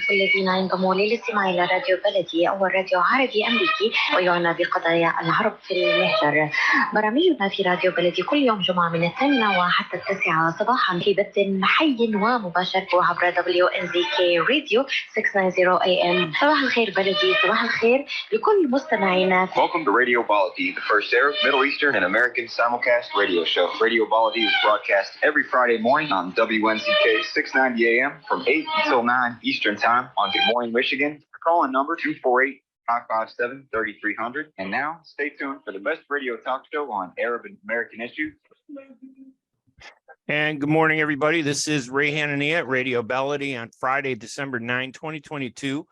والذين ينضموا للاستماع إلى راديو بلدي أول راديو عربي أمريكي ويعنى بقضايا العرب في المهجر. برامجنا في راديو بلدي كل يوم جمعة من 8 وحتى 9 صباحا في بث حي ومباشر عبر WNZK راديو 690 AM. صباح الخير بلدي، صباح الخير لكل مستمعينا. Welcome to Radio Baladi, the first Arab, Middle Eastern, and American simulcast radio show. Radio Baladi is broadcast every Friday morning on WNZK 690 AM from 8 until 9 Eastern Time on Good Morning Michigan. Call-in number 248-557-3300. And now, stay tuned for the best radio talk show on Arab and American issues. And good morning, everybody. This is Ray Hanania at Radio Baladi on Friday, December 9, 2022.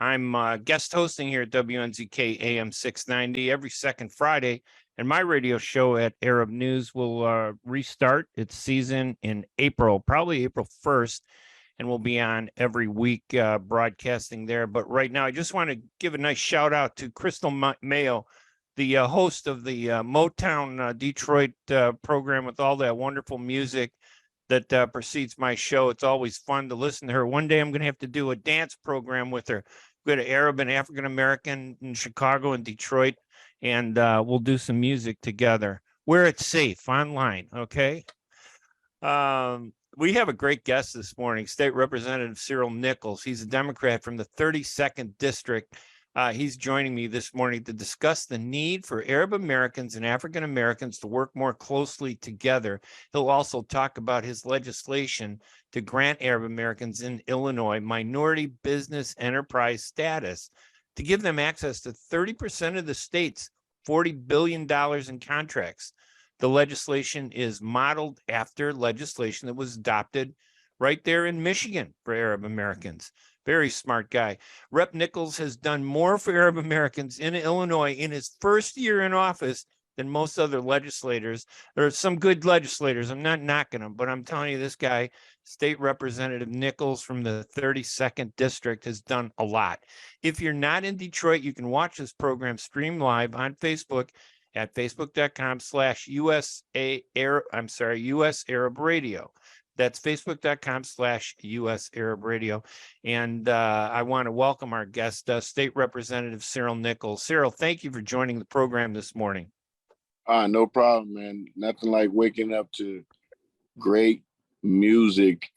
I'm guest hosting here at WNZK AM 690 every second Friday, and my radio show at Arab News will restart its season in April, probably April 1st, and we'll be on every week broadcasting there. But right now, I just want to give a nice shout out to Crystal Mayo, the host of the Motown Detroit program with all that wonderful music that precedes my show. It's always fun to listen to her. One day I'm going to have to do a dance program with her. Go to Arab and African American in Chicago and Detroit, and we'll do some music together where it's safe online. Okay. We have a great guest this morning, State Representative Cyril Nichols. He's a Democrat from the 32nd District. He's joining me this morning to discuss the need for Arab Americans and African Americans to work more closely together. He'll also talk about his legislation to grant Arab Americans in Illinois minority business enterprise status to give them access to 30% of the state's $40 billion in contracts. The legislation is modeled after legislation that was adopted right there in Michigan for Arab Americans. Very smart guy. Rep. Nichols has done more for Arab Americans in Illinois in his first year in office than most other legislators. There are some good legislators. I'm not knocking them, but I'm telling you, this guy, State Representative Nichols from the 32nd District, has done a lot. If you're not in Detroit, you can watch this program stream live on Facebook at facebook.com/US Arab Radio. That's facebook.com/US Arab Radio. And I want to welcome our guest, State Representative Cyril Nichols. Cyril, thank you for joining the program this morning. No problem, man. Nothing like waking up to great music.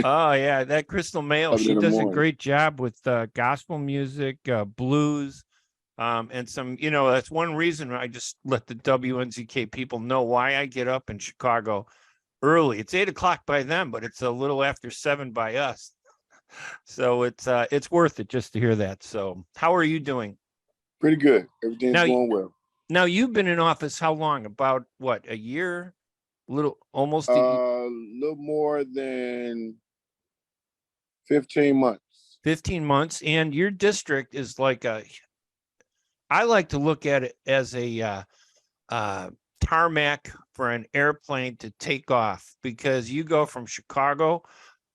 Oh, yeah. That Crystal Mayo, she does a great job with gospel music, blues, and some, that's one reason I just let the WNZK people know why I get up in Chicago early. It's 8 o'clock by them, but it's a little after 7 by us. So it's worth it just to hear that. So how are you doing? Pretty good. Everything's going well. Now you've been in office how long? About what, a year? Almost a little more than 15 months. 15 months. And your district is like I like to look at it as a tarmac for an airplane to take off, because you go from Chicago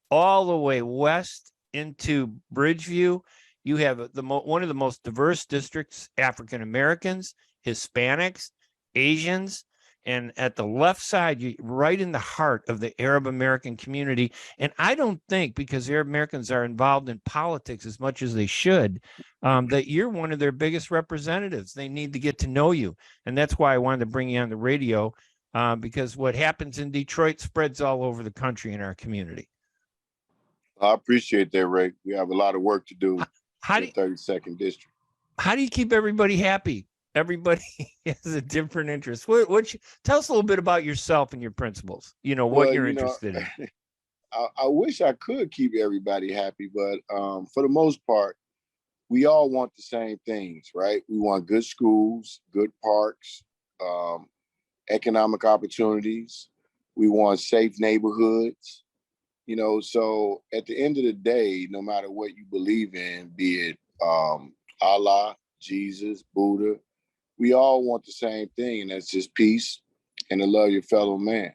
all the way west into Bridgeview. You have one of the most diverse districts: African Americans, Hispanics, Asians, and at the left side, you're right in the heart of the Arab American community. And I don't think, because Arab Americans are involved in politics as much as they should, that you're one of their biggest representatives. They need to get to know you. And that's why I wanted to bring you on the radio, because what happens in Detroit spreads all over the country in our community. I appreciate that, Ray. We have a lot of work to do in the 32nd District. How do you keep everybody happy? Everybody has a different interest. Tell us a little bit about yourself and your principles, what you're interested in. I wish I could keep everybody happy, but for the most part, we all want the same things, right? We want good schools, good parks, economic opportunities. We want safe neighborhoods, so at the end of the day, no matter what you believe in, be it Allah, Jesus, Buddha, we all want the same thing, and that's just peace and to love your fellow man.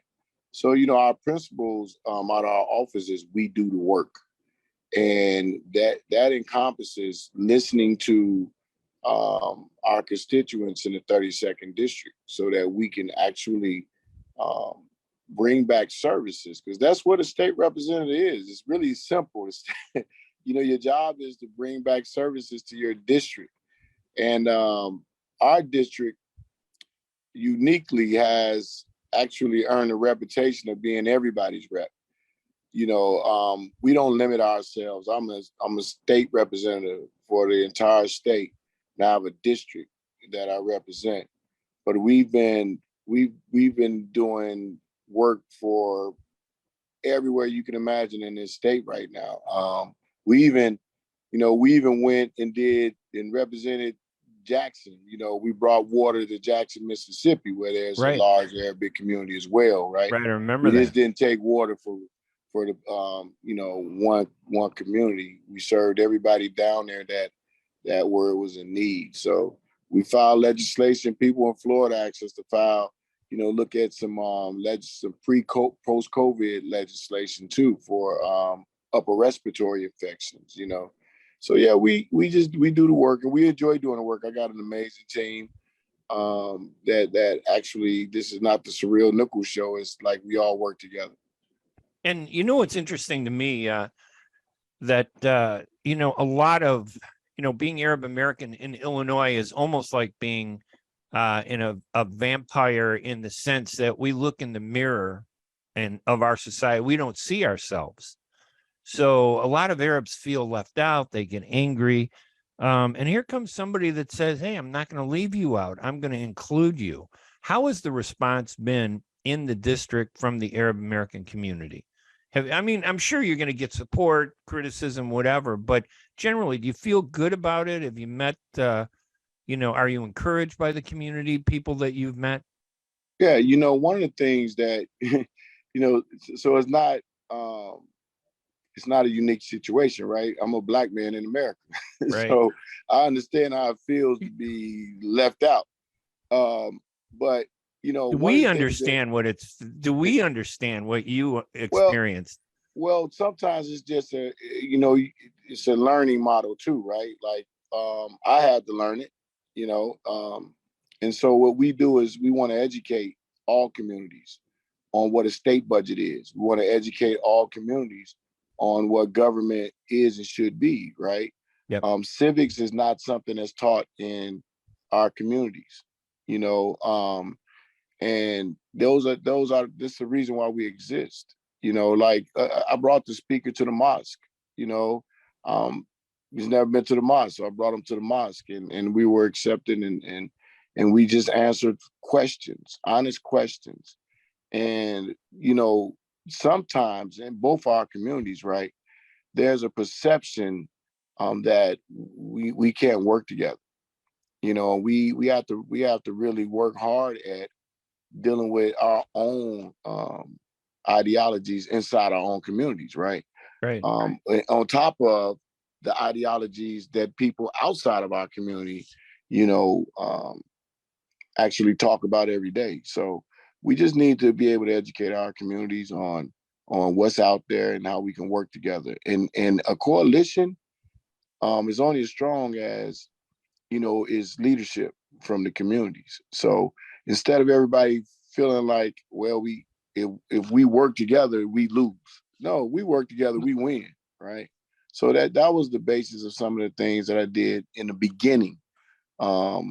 So, our principles out of our office is we do the work. And that encompasses listening to our constituents in the 32nd District so that we can actually bring back services, because that's what a state representative is. It's really simple. your job is to bring back services to your district. And our district uniquely has actually earned a reputation of being everybody's rep. We don't limit ourselves. I'm a state representative for the entire state. Now I have a district that I represent, but we've been doing work for everywhere you can imagine in this state right now. We even went and did and represented Jackson. We brought water to Jackson, Mississippi, where there's a large Arabic community as well, right? Right, I remember we that. just didn't take water for the one community. We served everybody down there that where it was in need. So we filed legislation. People in Florida asked us to file, look at some post-COVID legislation too for upper respiratory infections. So yeah, we do the work, and we enjoy doing the work. I got an amazing team. That actually, this is not the Cyril Nichols show. It's like we all work together. And what's interesting to me, that a lot of being Arab American in Illinois is almost like being in a vampire, in the sense that we look in the mirror and of our society, we don't see ourselves. So a lot of Arabs feel left out. They get angry. And here comes somebody that says, hey, I'm not going to leave you out. I'm going to include you. How has the response been in the district from the Arab American community? I'm sure you're going to get support, criticism, whatever, but generally, do you feel good about it? Have you met, are you encouraged by the community, people that you've met? Yeah, one of the things that, so it's not a unique situation, right? I'm a Black man in America. Right. So I understand how it feels to be left out. But do we understand what you experienced? Well, sometimes it's just it's a learning model too, right? Like, I had to learn it, and so what we do is we want to educate all communities on what a state budget is. We want to educate all communities on what government is and should be, right? Yep. Civics is not something that's taught in our communities, and this is the reason why we exist. I brought the speaker to the mosque. He's never been to the mosque, so I brought him to the mosque, and we were accepted, and we just answered questions, honest questions. And sometimes in both our communities, right, there's a perception that we can't work together. We have to really work hard at dealing with our own ideologies inside our own communities, right? Right. On top of the ideologies that people outside of our community, actually talk about every day. So we just need to be able to educate our communities on what's out there and how we can work together. And a coalition is only as strong as, is leadership from the communities. So instead of everybody feeling like, well, if we work together, we lose. No, we work together, we win, right? So that was the basis of some of the things that I did in the beginning of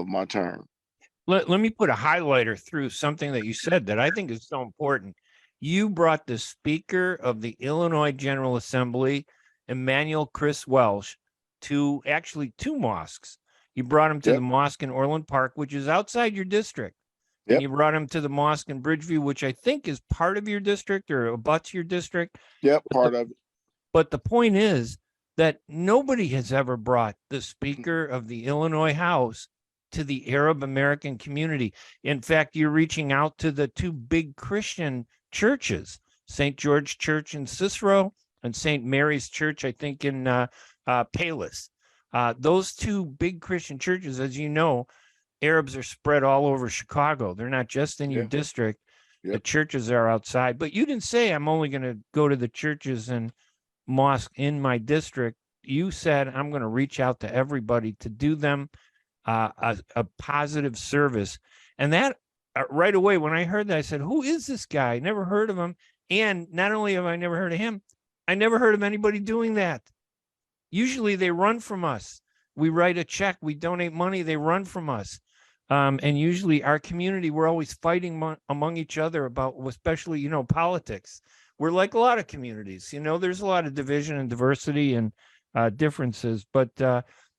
my term. Let me put a highlighter through something that you said that I think is so important. You brought the Speaker of the Illinois General Assembly, Emmanuel Chris Welsh, to actually two mosques. You brought him to the mosque in Orland Park, which is outside your district. Yep. And you brought him to the mosque in Bridgeview, which I think is part of your district or abuts your district. Yep, part of it. But the point is that nobody has ever brought the Speaker of the Illinois House to the Arab American community. In fact, you're reaching out to the two big Christian churches, St. George Church in Cicero and St. Mary's Church, I think, in Palos. Those two big Christian churches, as you know, Arabs are spread all over Chicago. They're not just in your district. Yep. The churches are outside. But you didn't say, I'm only going to go to the churches and mosque in my district. You said, I'm going to reach out to everybody to do them a positive service. And that right away, when I heard that, I said, who is this guy? Never heard of him. And not only have I never heard of him, I never heard of anybody doing that. Usually they run from us. We write a check, we donate money, they run from us. And usually our community, we're always fighting among each other about, especially, politics. We're like a lot of communities, there's a lot of division and diversity and differences, but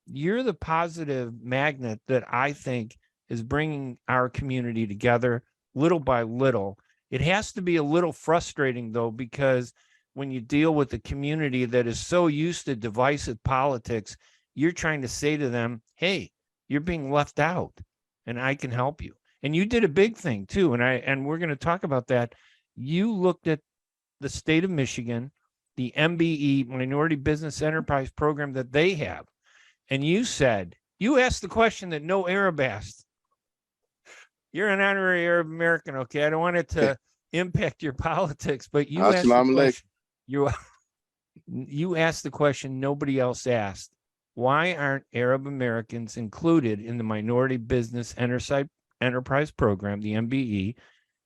you're the positive magnet that I think is bringing our community together little by little. It has to be a little frustrating, though, because when you deal with a community that is so used to divisive politics, you're trying to say to them, hey, you're being left out and I can help you. And you did a big thing too. And we're going to talk about that. You looked at the state of Michigan, the MBE, Minority Business Enterprise Program that they have. And you asked the question that no Arab asked. You're an honorary Arab American, okay? I don't want it to impact your politics, but you asked the question. You asked the question nobody else asked. Why aren't Arab Americans included in the Minority Business Enterprise Program, the MBE,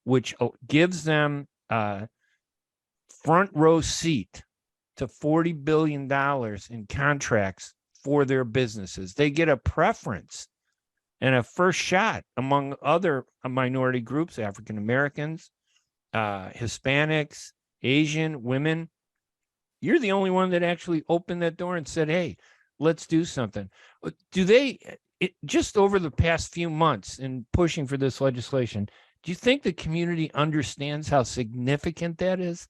which gives them a front row seat to $40 billion in contracts for their businesses? They get a preference and a first shot among other minority groups, African Americans, Hispanics, Asian, women. You're the only one that actually opened that door and said, hey, let's do something. Just over the past few months in pushing for this legislation, do you think the community understands how significant that is?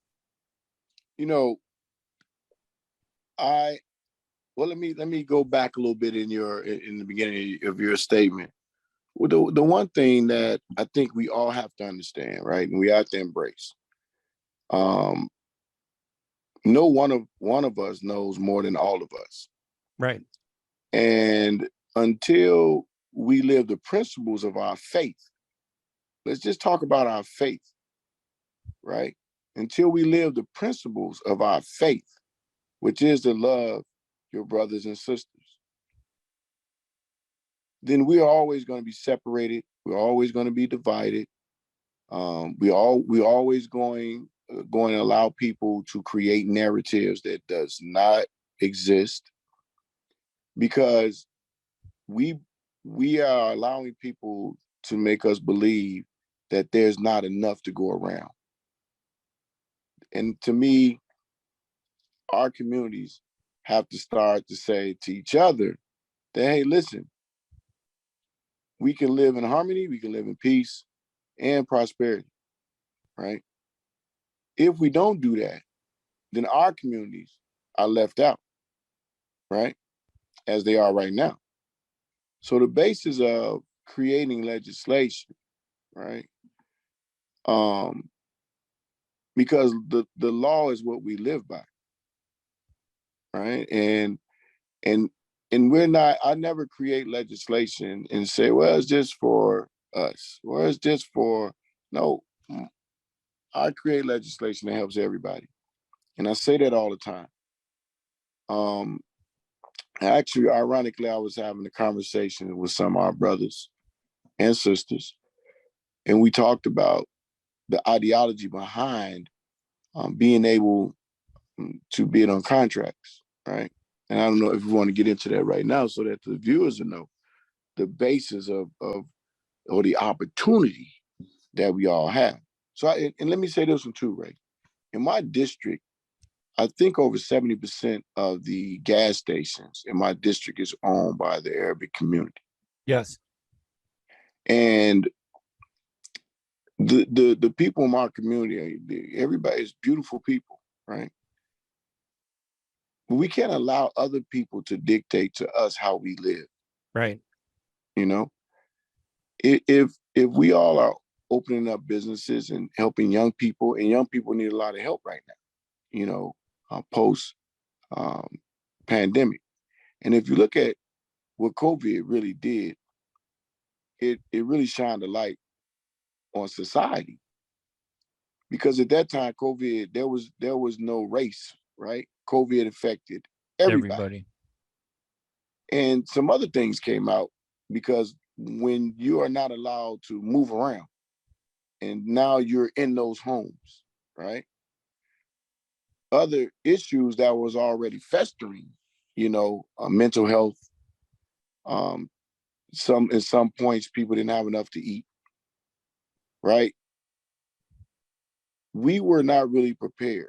Let me go back a little bit in the beginning of your statement. Well, the one thing that I think we all have to understand, right, and we have to embrace, no one of us knows more than all of us. Right. And until we live the principles of our faith, let's just talk about our faith, right? Until we live the principles of our faith, which is to love your brothers and sisters, then we're always going to be separated. We're always going to be divided. We're always going to allow people to create narratives that does not exist, because we are allowing people to make us believe that there's not enough to go around. And to me, our communities have to start to say to each other that, hey, listen, we can live in harmony, we can live in peace and prosperity, right? If we don't do that, then our communities are left out, right? As they are right now. So the basis of creating legislation, right? Because the law is what we live by, right? And we're not, I never create legislation and say, well, it's just for us, or it's just for, no, I create legislation that helps everybody. And I say that all the time. Actually, ironically, I was having a conversation with some of our brothers and sisters, and we talked about the ideology behind being able to bid on contracts, right? And I don't know if we want to get into that right now so that the viewers will know the basis of or the opportunity that we all have. So, and let me say this one too, Ray. In my district, I think over 70% of the gas stations in my district is owned by the Arabic community. Yes. And the people in my community, everybody is beautiful people, right? But we can't allow other people to dictate to us how we live. Right. If we all are opening up businesses and helping young people, and young people need a lot of help right now, post pandemic. And if you look at what COVID really did, it really shined a light on society. Because at that time, COVID, there was no race, right? COVID affected everybody. And some other things came out, because when you are not allowed to move around and now you're in those homes, right? Other issues that was already festering mental health. At some points, people didn't have enough to eat, right? We were not really prepared.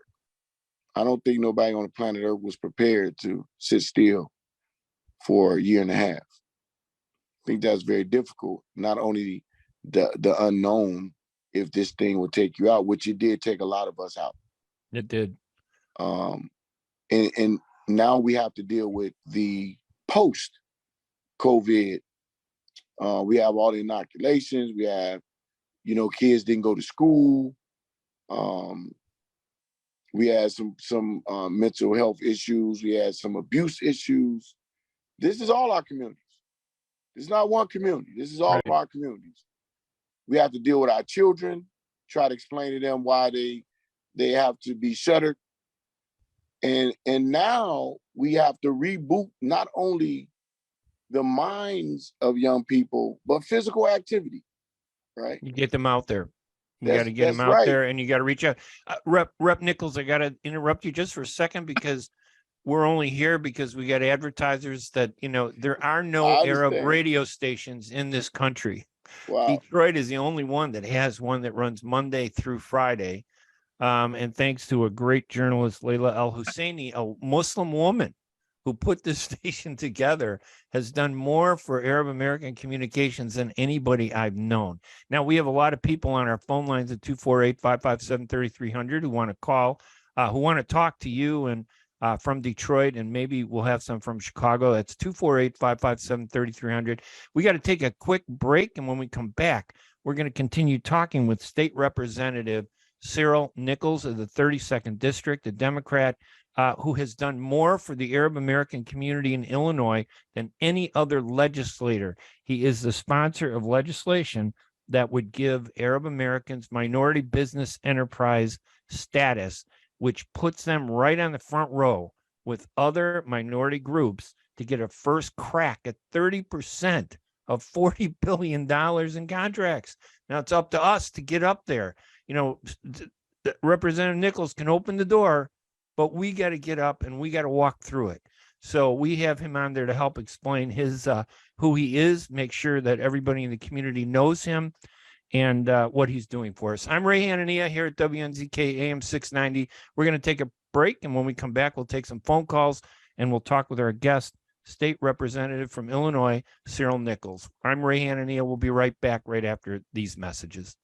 I don't think nobody on the planet Earth was prepared to sit still for a year and a half. I think that's very difficult. Not only the unknown, if this thing would take you out, which it did take a lot of us out. It did. And now we have to deal with the post-COVID. We have all the inoculations. We have, kids didn't go to school. We had some mental health issues. We had some abuse issues. This is all our communities. This is not one community. This is all of our communities. We have to deal with our children, try to explain to them why they have to be shuttered. And now we have to reboot not only the minds of young people, but physical activity, right? You get them out there. You got to get them out there, and you got to reach out. Rep Nichols, I got to interrupt you just for a second because we're only here because we got advertisers that, there are no Arab radio stations in this country. Wow. Detroit is the only one that has one that runs Monday through Friday. And thanks to a great journalist, Layla Al-Husseini, a Muslim woman who put this station together, has done more for Arab American communications than anybody I've known. Now, we have a lot of people on our phone lines at 248-557-3300 who want to call, who want to talk to you and from Detroit, and maybe we'll have some from Chicago. That's 248-557-3300. We got to take a quick break, and when we come back, we're going to continue talking with State Representative Cyril Nichols of the 32nd District, a Democrat who has done more for the Arab American community in Illinois than any other legislator. He is the sponsor of legislation that would give Arab Americans minority business enterprise status, which puts them right on the front row with other minority groups to get a first crack at 30% of $40 billion in contracts. Now it's up to us to get up there. Representative Nichols can open the door, but we got to get up and we got to walk through it. So we have him on there to help explain his who he is, make sure that everybody in the community knows him and what he's doing for us. I'm Ray Hanania here at WNZK AM 690. We're going to take a break, and when we come back, we'll take some phone calls and we'll talk with our guest, State Representative from Illinois, Cyril Nichols. I'm Ray Hanania. We'll be right back right after these messages.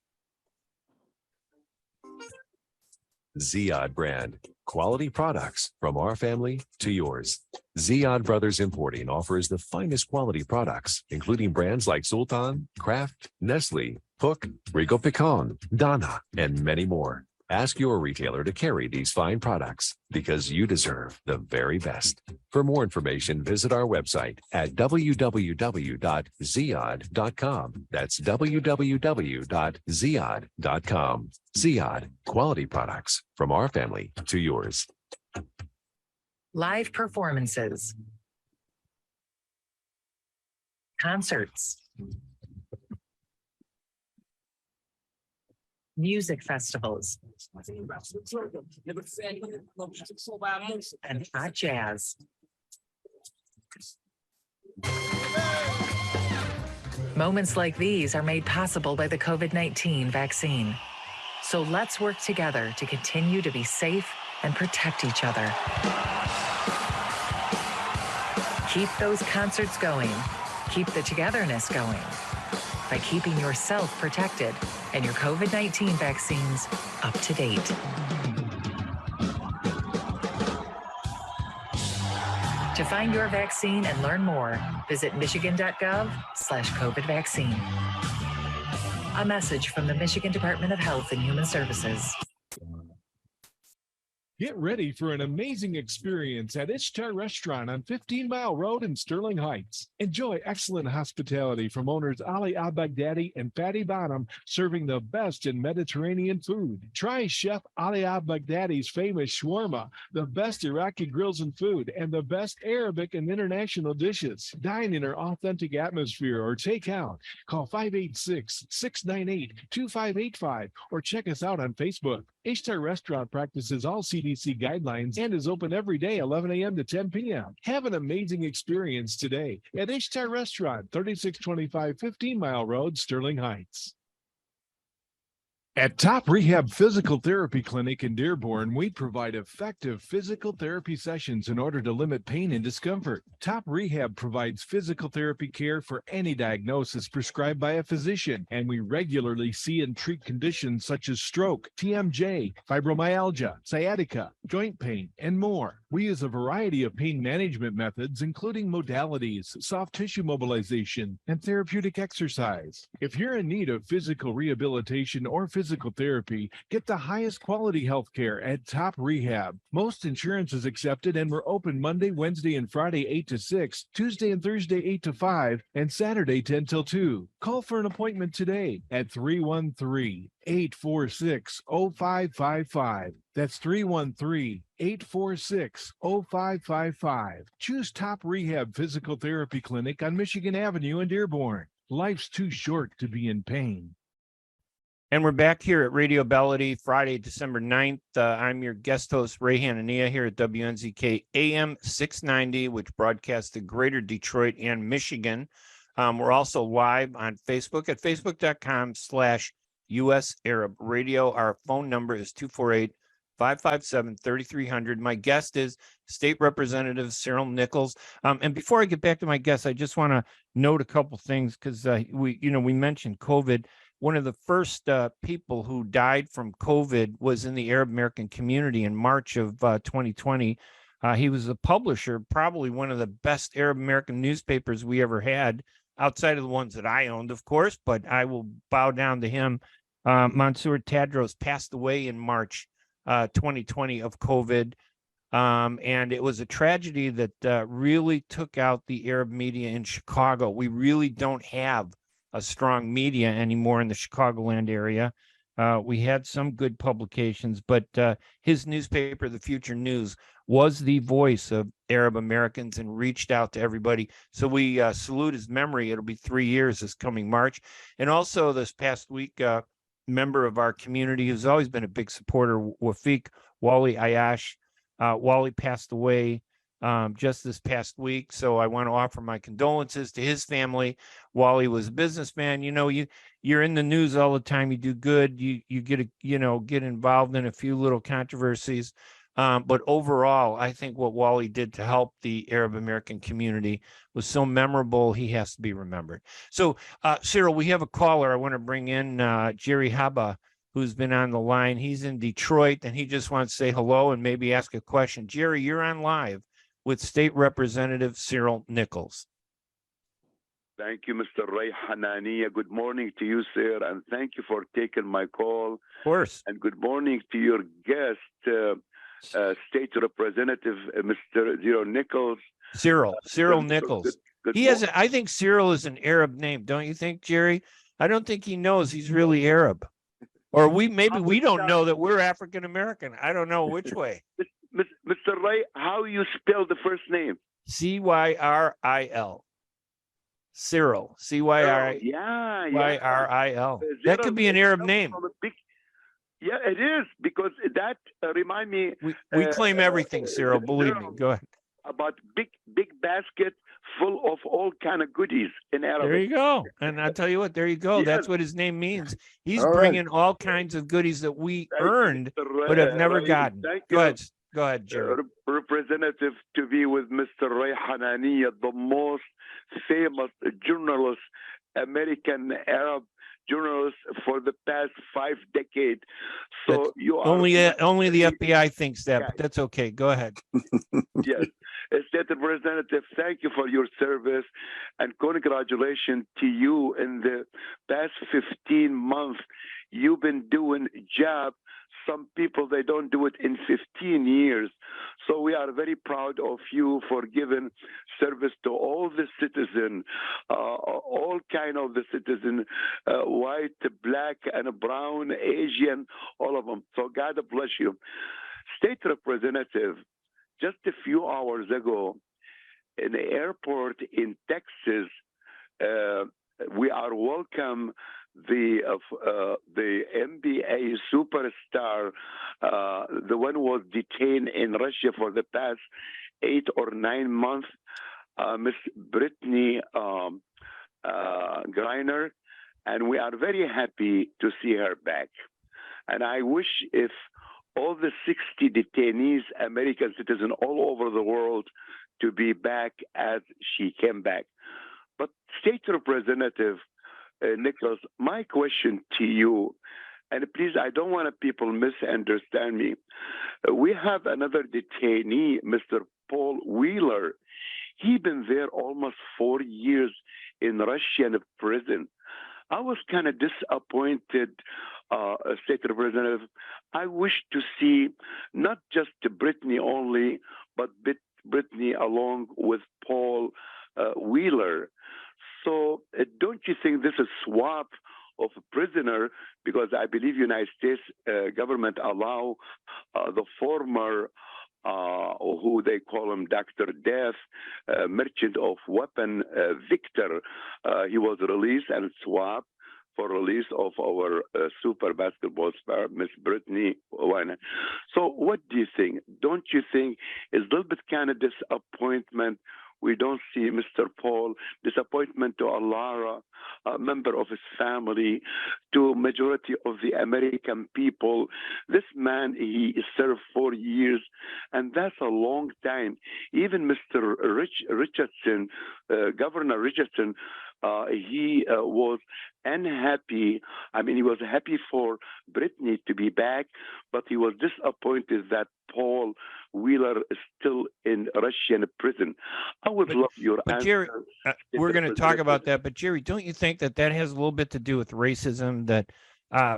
Ziyad brand. Quality products from our family to yours. Ziyad Brothers Importing offers the finest quality products, including brands like Sultan, Kraft, Nestle, Hook, Rico Picon, Donna, and many more. Ask your retailer to carry these fine products because you deserve the very best. For more information, visit our website at www.ziyad.com. That's www.ziyad.com. Ziyad, quality products from our family to yours. Live performances, concerts, music festivals, and hot jazz. Moments like these are made possible by the COVID-19 vaccine. So let's work together to continue to be safe and protect each other. Keep those concerts going. Keep the togetherness going by keeping yourself protected and your COVID-19 vaccines up to date. To find your vaccine and learn more, visit michigan.gov/COVID vaccine. A message from the Michigan Department of Health and Human Services. Get ready for an amazing experience at Ishtar Restaurant on 15 Mile Road in Sterling Heights. Enjoy excellent hospitality from owners Ali Al-Baghdadi and Fatty Bonham, serving the best in Mediterranean food. Try Chef Ali Al-Baghdadi's famous shawarma, the best Iraqi grills and food, and the best Arabic and international dishes. Dine in our authentic atmosphere or take out. Call 586-698-2585 or check us out on Facebook. Ishtar Restaurant practices all CDC guidelines and is open every day, 11 a.m. to 10 p.m. Have an amazing experience today at Ishtar Restaurant, 3625 15 Mile Road, Sterling Heights. At Top Rehab Physical Therapy Clinic in Dearborn, we provide effective physical therapy sessions in order to limit pain and discomfort. Top Rehab provides physical therapy care for any diagnosis prescribed by a physician, and we regularly see and treat conditions such as stroke, TMJ, fibromyalgia, sciatica, joint pain, and more. We use a variety of pain management methods, including modalities, soft tissue mobilization, and therapeutic exercise. If you're in need of physical rehabilitation or physical therapy, get the highest quality health care at Top Rehab. Most insurance is accepted, and we're open Monday, Wednesday, and Friday 8 to 6, Tuesday and Thursday 8 to 5, and Saturday 10 till 2. Call for an appointment today at 313-846-0555. That's 313-846-0555. Choose Top Rehab Physical Therapy Clinic on Michigan Avenue in Dearborn. Life's too short to be in pain. And we're back here at Radio Baladi, Friday, December 9th. I'm your guest host, Ray Hanania, here at WNZK AM 690, which broadcasts to Greater Detroit and Michigan. We're also live on Facebook at facebook.com/US Arab Radio. Our phone number is 248-557-3300. My guest is State Representative Cyril Nichols. And before I get back to my guest, I just want to note a couple things because we mentioned COVID. One of the first people who died from COVID was in the Arab American community in March of 2020. He was a publisher, probably one of the best Arab American newspapers we ever had, outside of the ones that I owned, of course, but I will bow down to him. Mansour Tadros passed away in March 2020 of COVID. And it was a tragedy that really took out the Arab media in Chicago. We really don't have a strong media anymore in the Chicagoland area. We had some good publications, but his newspaper, The Future News, was the voice of Arab Americans and reached out to everybody. So we salute his memory. It'll be 3 years this coming March. And also this past week, member of our community who's always been a big supporter, Wafiq Wali Ayash. Wally passed away just this past week. So I want to offer my condolences to his family. Wally was a businessman. You're in the news all the time. You do good. You get involved in a few little controversies. But overall, I think what Wally did to help the Arab American community was so memorable, he has to be remembered. So, Cyril, we have a caller. I want to bring in Jerry Haba, who's been on the line. He's in Detroit, and he just wants to say hello and maybe ask a question. Jerry, you're on live with State Representative Cyril Nichols. Thank you, Mr. Ray Hanania. Good morning to you, sir, and thank you for taking my call. Of course. And good morning to your guest, State Representative Mr. Cyril Nichols. Cyril Nichols. I think Cyril is an Arab name, don't you think, Jerry? I don't think he knows he's really Arab. Or we don't know that we're African American. I don't know which way. Mr. Ray, how you spell the first name? Cyril. Cyril. Cyril. That could be an Arab name. Yeah, it is, because that remind me. We claim everything, Cyril. Believe me. Go ahead. About big basket full of all kind of goodies in Arabic. There you go. And I'll tell you what, there you go. Yes. That's what his name means. He's bringing all kinds of goodies that we earned but have never gotten. Go ahead, Jerry. Representative to be with Mr. Ray Hanania, the most famous journalist, American Arab journalist for the past 5 decades. So you are only the FBI thinks that, but that's okay. Go ahead. Yes. State Representative, thank you for your service and congratulations to you. In the past 15 months, you've been doing job. Some people, they don't do it in 15 years. So we are very proud of you for giving service to all the citizens, all kind of the citizens, white, black, and brown, Asian, all of them. So God bless you. State Representative, just a few hours ago, in the airport in Texas, we are welcome the NBA superstar, the one who was detained in Russia for the past 8 or 9 months, Miss Brittany Griner, and we are very happy to see her back. And I wish if all the 60 detainees, American citizens all over the world, to be back as she came back. But State Representative Nichols, my question to you, and please, I don't want people misunderstand me. We have another detainee, Mr. Paul Wheeler. He's been there almost 4 years in Russian prison. I was kind of disappointed, State Representative. I wish to see not just Brittany only, but Brittany along with Paul Wheeler. So don't you think this is swap of a prisoner? Because I believe United States government allow the former who they call him Dr. Death, merchant of weapon, Victor. He was released and swapped for release of our super basketball star, Miss Brittany Griner. So what do you think? Don't you think it's a little bit kind of disappointment we don't see Mr. Paul, disappointment to Alara, a member of his family, to majority of the American people. This man, he served 4 years, and that's a long time. Even Mr. Richardson, Governor Richardson, he was unhappy. I mean, he was happy for Brittany to be back, but he was disappointed that Paul Wheeler is still in Russian prison. I would love your answer. Jerry, we're going to talk about that. But Jerry, don't you think that has a little bit to do with racism? That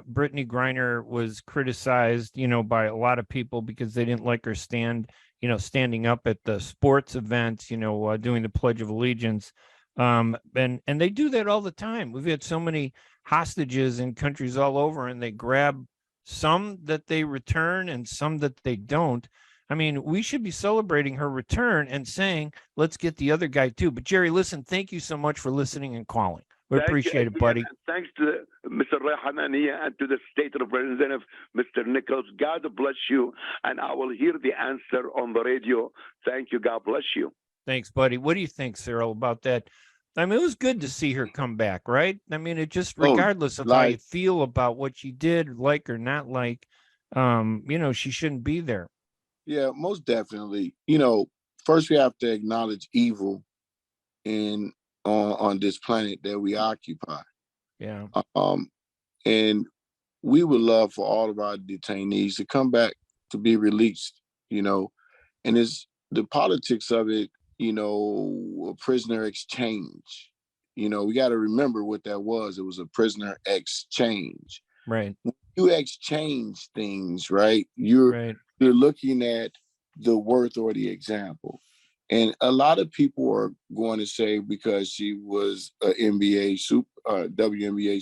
Brittany Griner was criticized, by a lot of people because they didn't like her standing up at the sports events, doing the Pledge of Allegiance. And they do that all the time. We've had so many hostages in countries all over, and they grab some that they return and some that they don't. I mean, we should be celebrating her return and saying, let's get the other guy too. But Jerry, listen, thank you so much for listening and calling. We appreciate it, buddy. Thanks to Mr. Rehanania and to the State Representative, Mr. Nichols. God bless you. And I will hear the answer on the radio. Thank you. God bless you. Thanks, buddy. What do you think, Cyril, about that? I mean, it was good to see her come back, right? I mean, it just, regardless of how you feel about what she did, like or not like, she shouldn't be there. Yeah, most definitely. First we have to acknowledge evil on this planet that we occupy. Yeah. And we would love for all of our detainees to come back to be released, and it's the politics of it, a prisoner exchange. We got to remember what that was. It was a prisoner exchange. Right. When you exchange things, right? You're looking at the worth or the example. And a lot of people are going to say because she was an WNBA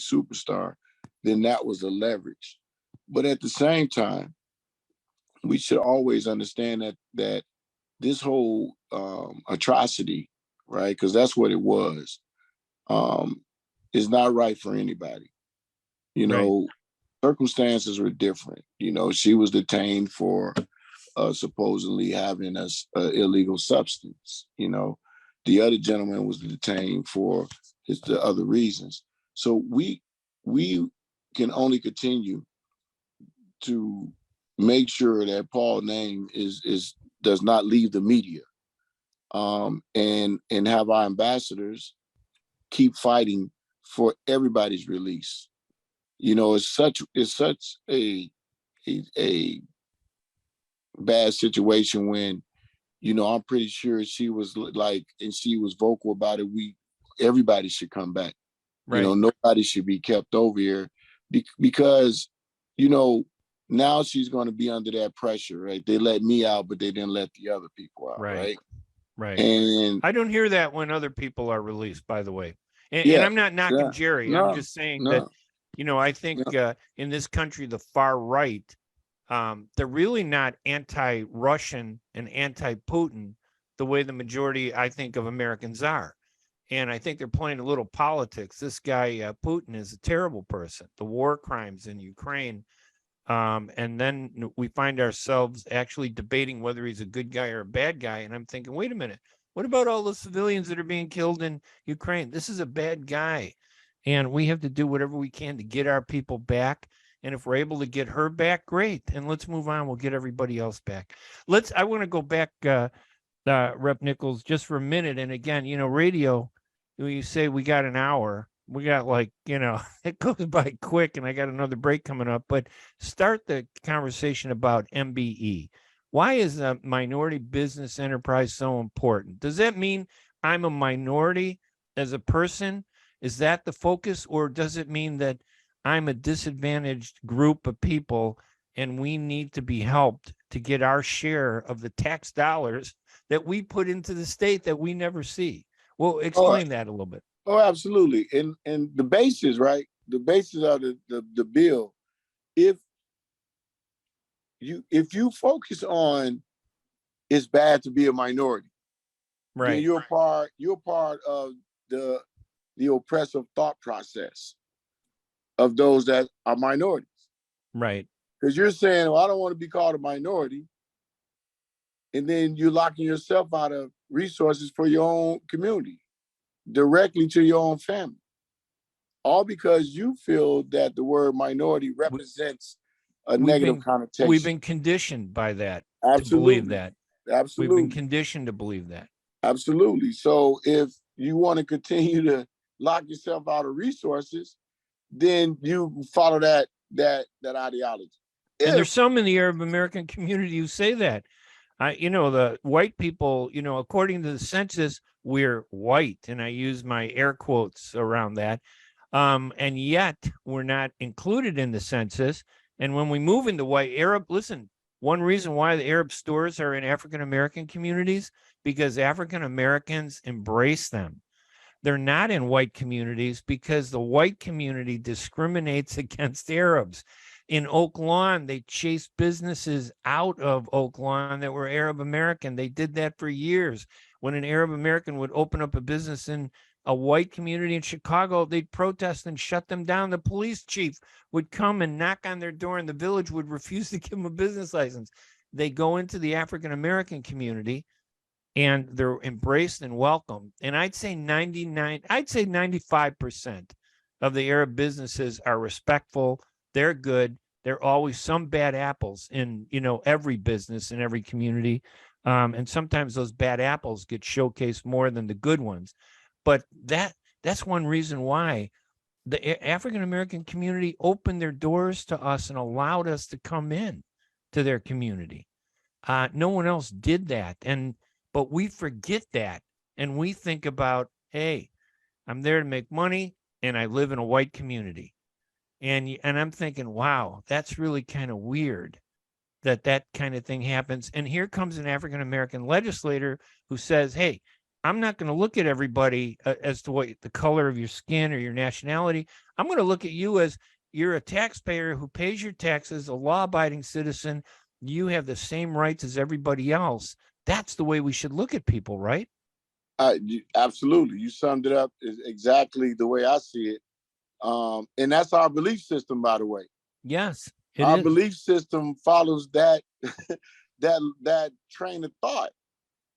superstar, then that was a leverage. But at the same time, we should always understand that this whole atrocity, right? Because that's what it was, is not right for anybody. Circumstances were different. She was detained for supposedly having a illegal substance. The other gentleman was detained for the other reasons. So we can only continue to make sure that Paul's name does not leave the media, and have our ambassadors keep fighting for everybody's release. It's such a bad situation when, I'm pretty sure she was and she was vocal about it. Everybody should come back. Right. Nobody should be kept over here because, now she's going to be under that pressure, right? They let me out, but they didn't let the other people out, right? Right. And I don't hear that when other people are released, by the way. And I'm not knocking Jerry. No, I'm just saying that, I think in this country, the far right, they're really not anti-Russian and anti-Putin the way the majority, I think, of Americans are. And I think they're playing a little politics. This guy, Putin, is a terrible person. The war crimes in Ukraine. And then we find ourselves actually debating whether he's a good guy or a bad guy. And I'm thinking, wait a minute, what about all the civilians that are being killed in Ukraine? This is a bad guy. And we have to do whatever we can to get our people back. And if we're able to get her back, great. And let's move on. We'll get everybody else back. I want to go back, Rep. Nichols, just for a minute. And again, radio, when you say we got an hour, we got it goes by quick, and I got another break coming up, but start the conversation about MBE. Why is a minority business enterprise so important? Does that mean I'm a minority as a person? Is that the focus? Or does it mean that I'm a disadvantaged group of people and we need to be helped to get our share of the tax dollars that we put into the state that we never see? Well, explain that a little bit. Oh, absolutely. And the basis, right? The basis of the bill, if you focus on it's bad to be a minority, right? Then you're part of the oppressive thought process of those that are minorities. Right. Because you're saying, well, I don't want to be called a minority. And then you're locking yourself out of resources for your own community, directly to your own family. All because you feel that the word minority represents a negative connotation. We've been conditioned by that. Absolutely. To believe that. Absolutely. We've been conditioned to believe that. Absolutely. So if you want to continue to lock yourself out of resources, then you follow that ideology. And there's some in the Arab American community who say that. The white people, according to the census, we're white, and I use my air quotes around that. And yet we're not included in the census. And when we move into white Arab, listen, one reason why the Arab stores are in African American communities, because African Americans embrace them. They're not in white communities because the white community discriminates against Arabs. In Oak Lawn, they chased businesses out of Oak Lawn that were Arab American. They did that for years. When an Arab American would open up a business in a white community in Chicago, they'd protest and shut them down. The police chief would come and knock on their door, and the village would refuse to give them a business license. They go into the African American community, and they're embraced and welcomed. And I'd say 95% of the Arab businesses are respectful. They're good. There are always some bad apples in, every business in every community. And sometimes those bad apples get showcased more than the good ones. But that's one reason why the African American community opened their doors to us and allowed us to come in to their community. No one else did that. But we forget that, and we think about, hey, I'm there to make money, and I live in a white community. And I'm thinking, wow, that's really kind of weird that kind of thing happens. And here comes an African-American legislator who says, hey, I'm not going to look at everybody as to what the color of your skin or your nationality. I'm going to look at you as you're a taxpayer who pays your taxes, a law-abiding citizen. You have the same rights as everybody else. That's the way we should look at people, right? Absolutely. You summed it up exactly the way I see it. And that's our belief system, by the way. Yes, our belief system follows that that train of thought.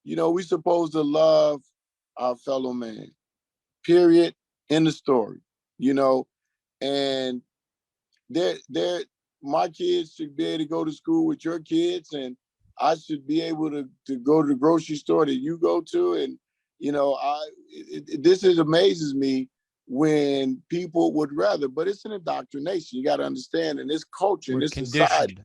We're supposed to love our fellow man, period, in the story, and my kids should be able to go to school with your kids, and I should be able to go to the grocery store that you go to. And, this amazes me when people would rather, but it's an indoctrination. You got to understand, in this culture, in this society,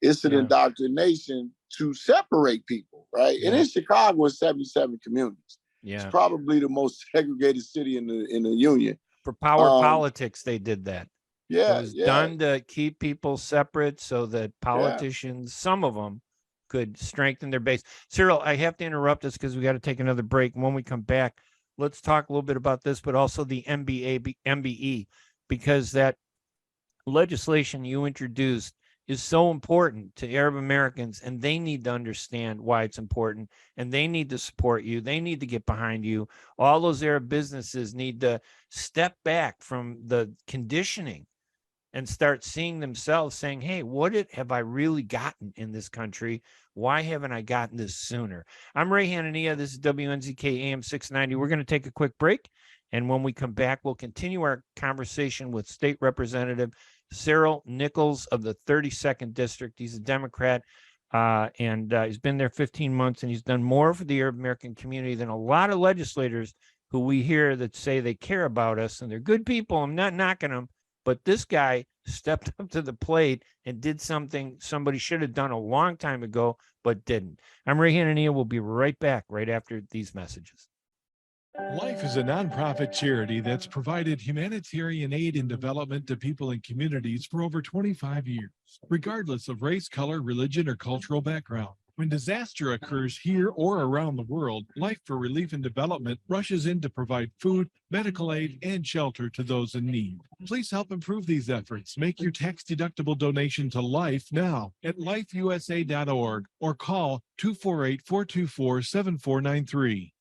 it's an indoctrination to separate people, right? Yeah. And in Chicago, it's 77 communities. Yeah. It's probably the most segregated city in the union. For power politics, they did that. Yeah. It was done to keep people separate so that politicians, some of them, could strengthen their base. Cyril, I have to interrupt us because we got to take another break. When we come back, let's talk a little bit about this, but also the MBE, because that legislation you introduced is so important to Arab Americans, and they need to understand why it's important, and they need to support you. They need to get behind you. All those Arab businesses need to step back from the conditioning and start seeing themselves saying, hey, what have I really gotten in this country? Why haven't I gotten this sooner? I'm Ray Hanania. This is WNZK AM 690. We're going to take a quick break. And when we come back, we'll continue our conversation with State Representative Cyril Nichols of the 32nd District. He's a Democrat, and he's been there 15 months, and he's done more for the Arab American community than a lot of legislators who we hear that say they care about us, and they're good people. I'm not knocking them. But this guy stepped up to the plate and did something somebody should have done a long time ago, but didn't. I'm Ray Hanania. We'll be right back right after these messages. Life is a nonprofit charity that's provided humanitarian aid and development to people and communities for over 25 years, regardless of race, color, religion, or cultural background. When disaster occurs here or around the world, Life for Relief and Development rushes in to provide food, medical aid, and shelter to those in need. Please help improve these efforts. Make your tax-deductible donation to Life now at lifeusa.org or call 248-424-7493.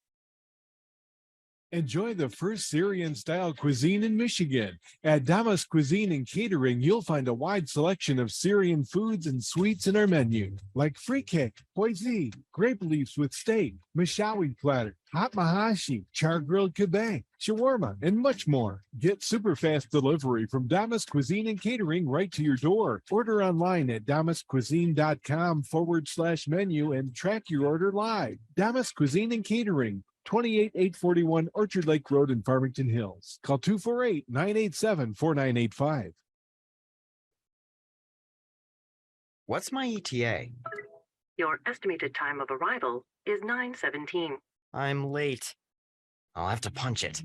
Enjoy the first Syrian-style cuisine in Michigan. At Damas Cuisine and Catering, you'll find a wide selection of Syrian foods and sweets in our menu, like frikeh, poisi, grape leaves with steak, mashawi platter, hot mahashi, char-grilled kebab, shawarma, and much more. Get super fast delivery from Damas Cuisine and Catering right to your door. Order online at damascuisine.com/menu and track your order live. Damas Cuisine and Catering, 28841 Orchard Lake Road in Farmington Hills. Call 248-987-4985. What's my ETA? Your estimated time of arrival is 9:17. I'm late. I'll have to punch it.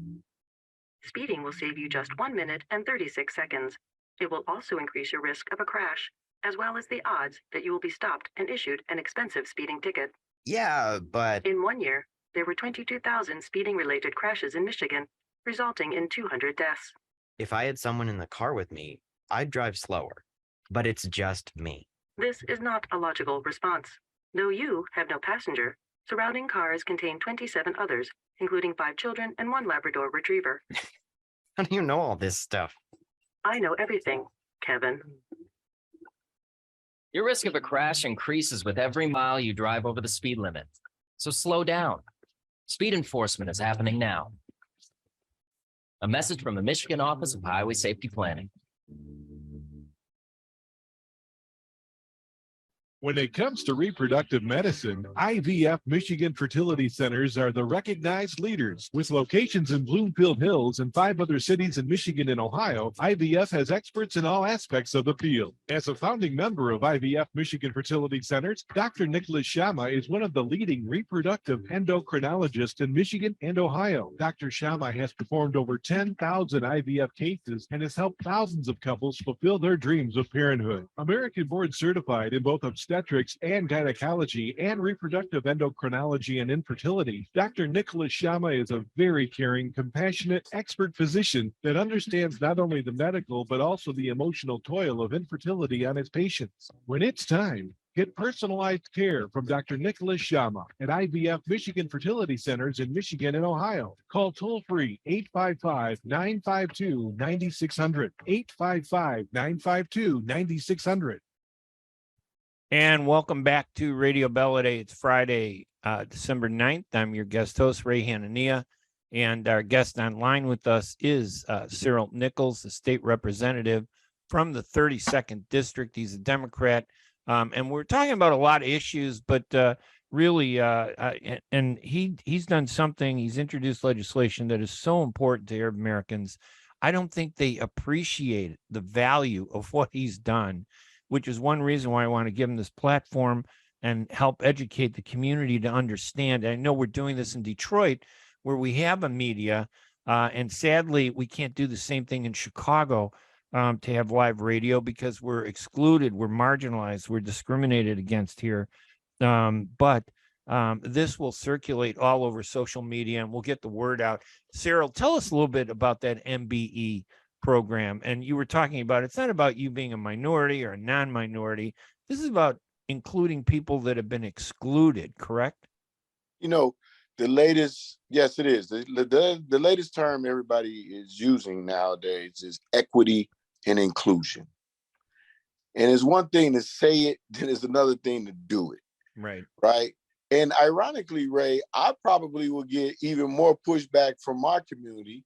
Speeding will save you just 1 minute and 36 seconds. It will also increase your risk of a crash, as well as the odds that you will be stopped and issued an expensive speeding ticket. Yeah, but... In 1 year, there were 22,000 speeding-related crashes in Michigan, resulting in 200 deaths. If I had someone in the car with me, I'd drive slower. But it's just me. This is not a logical response. Though you have no passenger, surrounding cars contain 27 others, including 5 children and 1 Labrador Retriever. How do you know all this stuff? I know everything, Kevin. Your risk of a crash increases with every mile you drive over the speed limit. So slow down. Speed enforcement is happening now. A message from the Michigan Office of Highway Safety Planning. When it comes to reproductive medicine, IVF Michigan Fertility Centers are the recognized leaders. With locations in Bloomfield Hills and 5 other cities in Michigan and Ohio, IVF has experts in all aspects of the field. As a founding member of IVF Michigan Fertility Centers, Dr. Nicholas Shama is one of the leading reproductive endocrinologists in Michigan and Ohio. Dr. Shama has performed over 10,000 IVF cases and has helped thousands of couples fulfill their dreams of parenthood. American board certified in both obstetrics and gynecology and reproductive endocrinology and infertility, Dr. Nicholas Shama is a very caring, compassionate, expert physician that understands not only the medical but also the emotional toil of infertility on his patients. When it's time, get personalized care from Dr. Nicholas Shama at IVF Michigan Fertility Centers in Michigan and Ohio. Call toll-free 855-952-9600, 855-952-9600. And welcome back to Radio Baladi. It's Friday, December 9th. I'm your guest host, Ray Hanania. And our guest online with us is Cyril Nichols, the state representative from the 32nd District. He's a Democrat. And we're talking about a lot of issues, but really, and he's done something. He's introduced legislation that is so important to Arab Americans. I don't think they appreciate the value of what he's done, which is one reason why I want to give him this platform and help educate the community to understand. I know we're doing this in Detroit, where we have a media, and sadly, we can't do the same thing in Chicago to have live radio because we're excluded, we're marginalized, we're discriminated against here. But this will circulate all over social media, and we'll get the word out. Cyril, tell us a little bit about that MBE program. And you were talking about, it's not about you being a minority or a non-minority. This is about including people that have been excluded, correct? You know, the latest, yes, it is. The latest term everybody is using nowadays is equity and inclusion. And it's one thing to say it, then it's another thing to do it. Right. Right. And ironically, Ray, I probably will get even more pushback from my community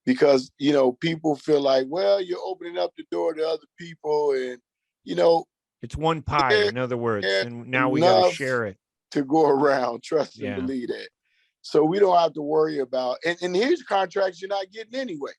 because, you know, people feel like, well, you're opening up the door to other people. And, you know, it's one pie, in other words, and now we got to share it. To go around, trust and believe that. So we don't have to worry about, and here's contracts you're not getting anyway,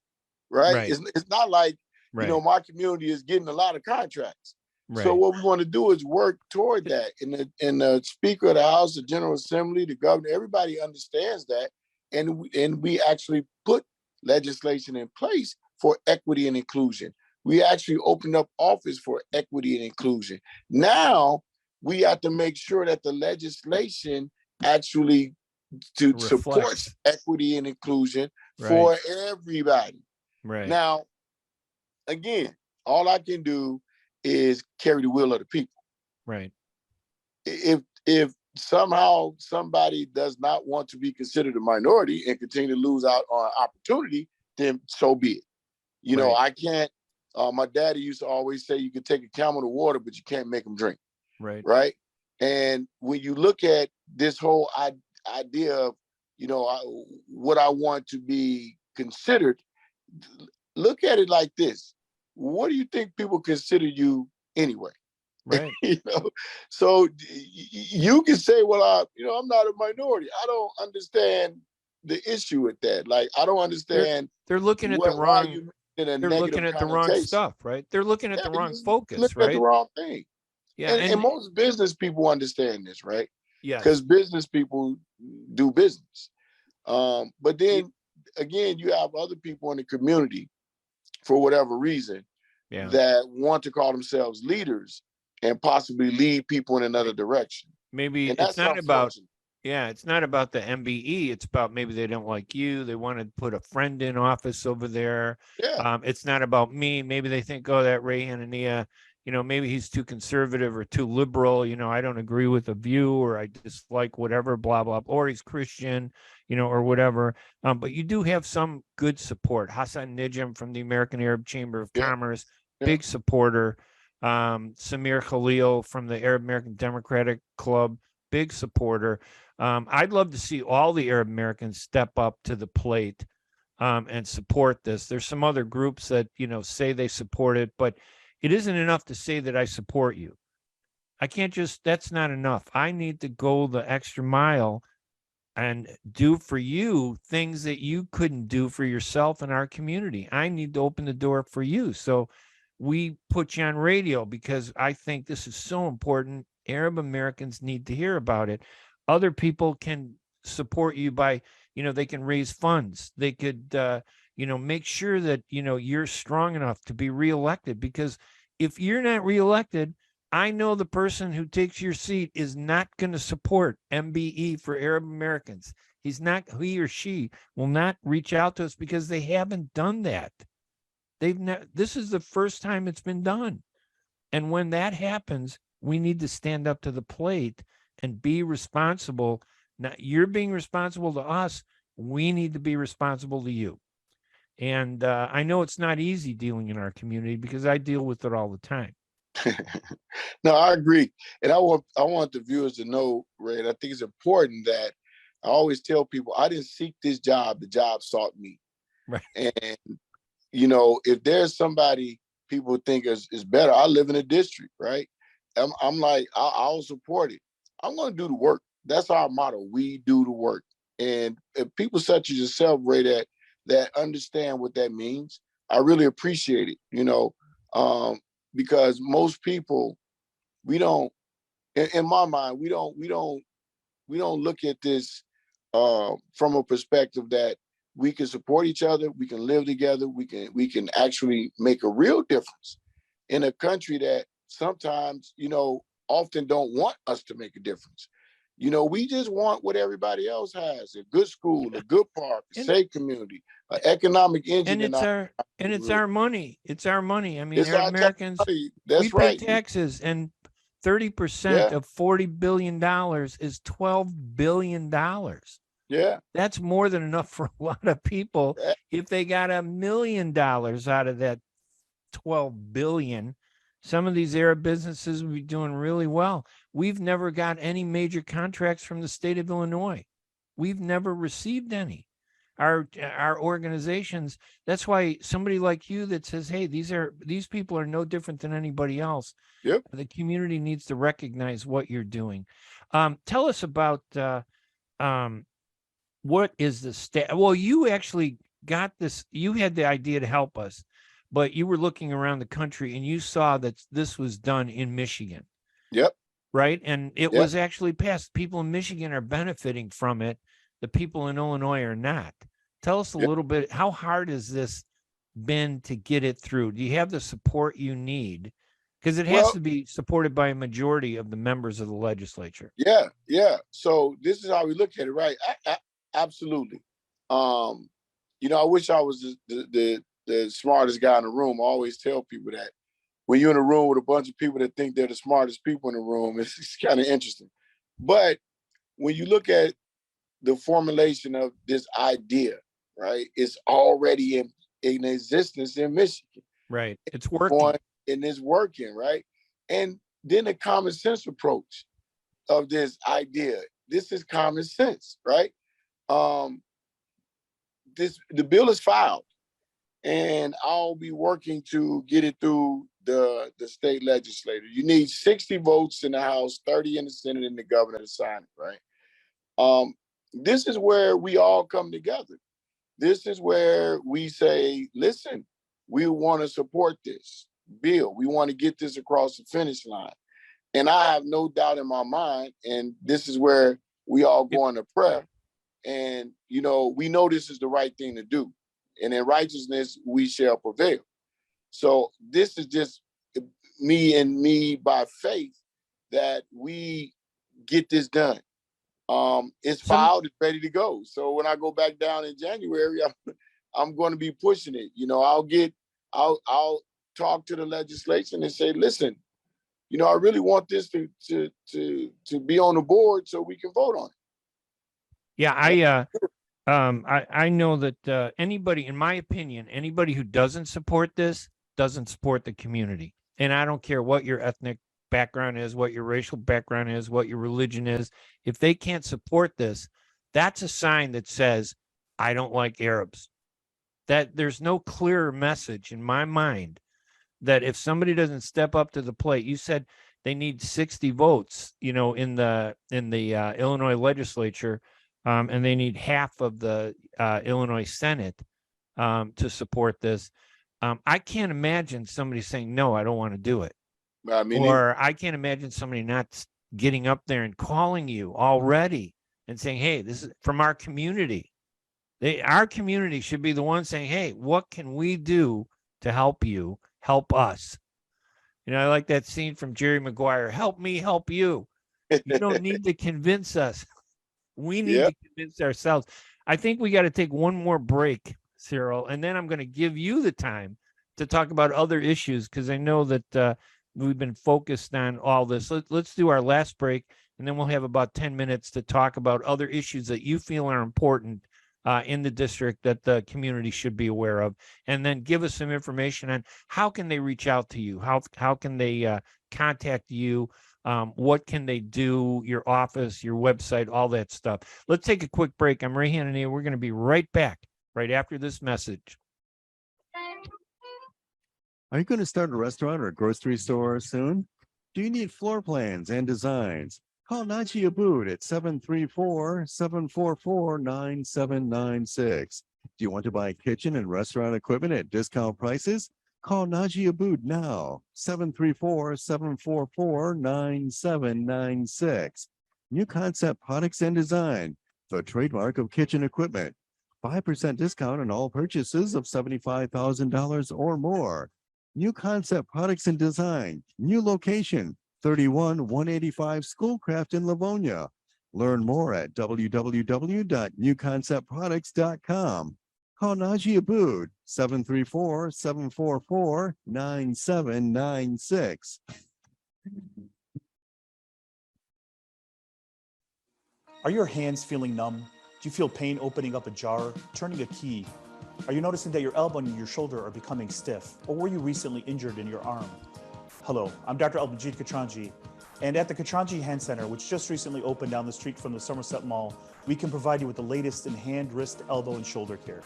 right? It's not like, you know, my community is getting a lot of contracts. So what we want to do is work toward that. And the Speaker of the House, the General Assembly, the governor, everybody understands that. And we actually put legislation in place for equity and inclusion. We actually opened up office for equity and inclusion. Now we have to make sure that the legislation actually supports equity and inclusion for everybody. Right. Now, again, all I can do is carry the will of the people. Right. If somehow somebody does not want to be considered a minority and continue to lose out on opportunity, then so be it. You know, I can't, my daddy used to always say you can take a camel to water, but you can't make them drink. Right. Right. And when you look at this whole idea of, you know, what I want to be considered, look at it like this. What do you think people consider you anyway? Right. You know, so you can say, well, I'm not a minority. I don't understand the issue with that. Like, I don't understand. They're looking at the wrong. They're looking at the wrong stuff, right? They're looking at the wrong focus, looking right? at the wrong thing. Yeah, and most business people understand this, right? Yeah, because business people do business. But then again, you have other people in the community, for whatever reason, that want to call themselves leaders and possibly lead people in another direction. Maybe it's not about, it's not about the MBE. It's about maybe they don't like you. They want to put a friend in office over there. Yeah. It's not about me. Maybe they think, oh, that Ray Hanania, you know, maybe he's too conservative or too liberal. You know, I don't agree with a view, or I dislike whatever, blah, blah, or he's Christian, you know, or whatever. But you do have some good support. Hassan Nijam from the American Arab Chamber of Commerce, big supporter. Samir Khalil from the Arab American Democratic Club, big supporter. I'd love to see all the Arab Americans step up to the plate and support this. There's some other groups that, you know, say they support it, but it isn't enough to say that I support you. I can't just, that's not enough. I need to go the extra mile and do for you things that you couldn't do for yourself and our community. I need to open the door for you. So we put you on radio because I think this is so important. Arab Americans need to hear about it. Other people can support you by, you know, they can raise funds. They could, you know, make sure that, you know, you're strong enough to be reelected, because if you're not reelected, I know the person who takes your seat is not going to support MBE for Arab Americans. He or she will not reach out to us because they haven't done that. This is the first time it's been done. And when that happens, we need to stand up to the plate and be responsible. Now, you're being responsible to us. We need to be responsible to you. And I know it's not easy dealing in our community because I deal with it all the time. No, I agree. And I want the viewers to know, Ray, and I think it's important that I always tell people, I didn't seek this job. The job sought me. Right. And, you know, if there's somebody people think is better, I live in a district, right? I'm like, I'll support it. I'm going to do the work. That's our motto. We do the work. And if people such as yourself, Ray, that understand what that means, I really appreciate it, you know, because most people, we don't, in my mind, we don't look at this from a perspective that we can support each other, we can live together, we can actually make a real difference in a country that sometimes, you know, often don't want us to make a difference. You know, we just want what everybody else has: a good school, a good park, a safe community, an economic engine. And it's our money. It's our money. I mean, It's our Americans, money. That's we right. pay taxes, and 30% of $40 billion is $12 billion. Yeah. That's more than enough for a lot of people. If they got $1 million out of that 12 billion, some of these Arab businesses will be doing really well. We've never got any major contracts from the state of Illinois. We've never received any. Our organizations, that's why somebody like you that says, hey, these people are no different than anybody else. Yep. The community needs to recognize what you're doing. Tell us about what is the state? Well, you actually got this, you had the idea to help us, but you were looking around the country and you saw that this was done in Michigan. Yep. Right. And it was actually passed. People in Michigan are benefiting from it. The people in Illinois are not. Tell us a little bit, how hard has this been to get it through? Do you have the support you need? Because it has to be supported by a majority of the members of the legislature. Yeah, yeah. So this is how we look at it, right? Absolutely. You know, I wish I was the smartest guy in the room. I always tell people that when you're in a room with a bunch of people that think they're the smartest people in the room, it's kind of interesting. But when you look at the formulation of this idea, right, it's already in existence in Michigan. Right. It's working. And it's working, right? And then the common sense approach of this idea. This is common sense, right? The bill is filed, and I'll be working to get it through the state legislature. You need 60 votes in the House, 30 in the Senate, and the governor to sign it, right? This is where we all come together. This is where we say, listen, we want to support this bill. We want to get this across the finish line. And I have no doubt in my mind, and this is where we all go into prayer. And, you know, we know this is the right thing to do. And in righteousness, we shall prevail. So this is just me by faith that we get this done. It's filed, it's ready to go. So when I go back down in January, I'm going to be pushing it. You know, I'll talk to the legislation and say, listen, you know, I really want this to be on the board so we can vote on it. Yeah, I know that anybody, in my opinion, anybody who doesn't support this doesn't support the community. And I don't care what your ethnic background is, what your racial background is, what your religion is. If they can't support this, that's a sign that says, I don't like Arabs. That there's no clearer message in my mind that if somebody doesn't step up to the plate, you said they need 60 votes, you know, in the Illinois legislature, and they need half of the Illinois Senate to support this. I can't imagine somebody saying, no, I don't want to do it. I can't imagine somebody not getting up there and calling you already and saying, hey, this is from our community. Our community should be the one saying, hey, what can we do to help you? Help us. You know, I like that scene from Jerry Maguire. Help me, help you. You don't need to convince us. We need to convince ourselves. I think we got to take one more break, Cyril, and then I'm going to give you the time to talk about other issues, because I know that we've been focused on all this. Let's do our last break, and then we'll have about 10 minutes to talk about other issues that you feel are important in the district that the community should be aware of, and then give us some information on how can they reach out to you, how can they contact you, what can they do, your office, your website, all that stuff. Let's take a quick break. I'm Ray Hanania. We're going to be right back right after this message. Are you going to start a restaurant or a grocery store soon? Do you need floor plans and designs? Call Najee Abood at 734-744-9796. Do you want to buy kitchen and restaurant equipment at discount prices? Call Najee Abood now, 734-744-9796. New Concept Products and Design, the trademark of kitchen equipment. 5% discount on all purchases of $75,000 or more. New Concept Products and Design, new location, 31185 Schoolcraft in Livonia. Learn more at www.newconceptproducts.com. Call Najee Abood, 734-744-9796. Are your hands feeling numb? Do you feel pain opening up a jar, turning a key? Are you noticing that your elbow and your shoulder are becoming stiff? Or were you recently injured in your arm? Hello, I'm Dr. Albajit Katranji, and at the Katranji Hand Center, which just recently opened down the street from the Somerset Mall, we can provide you with the latest in hand, wrist, elbow, and shoulder care.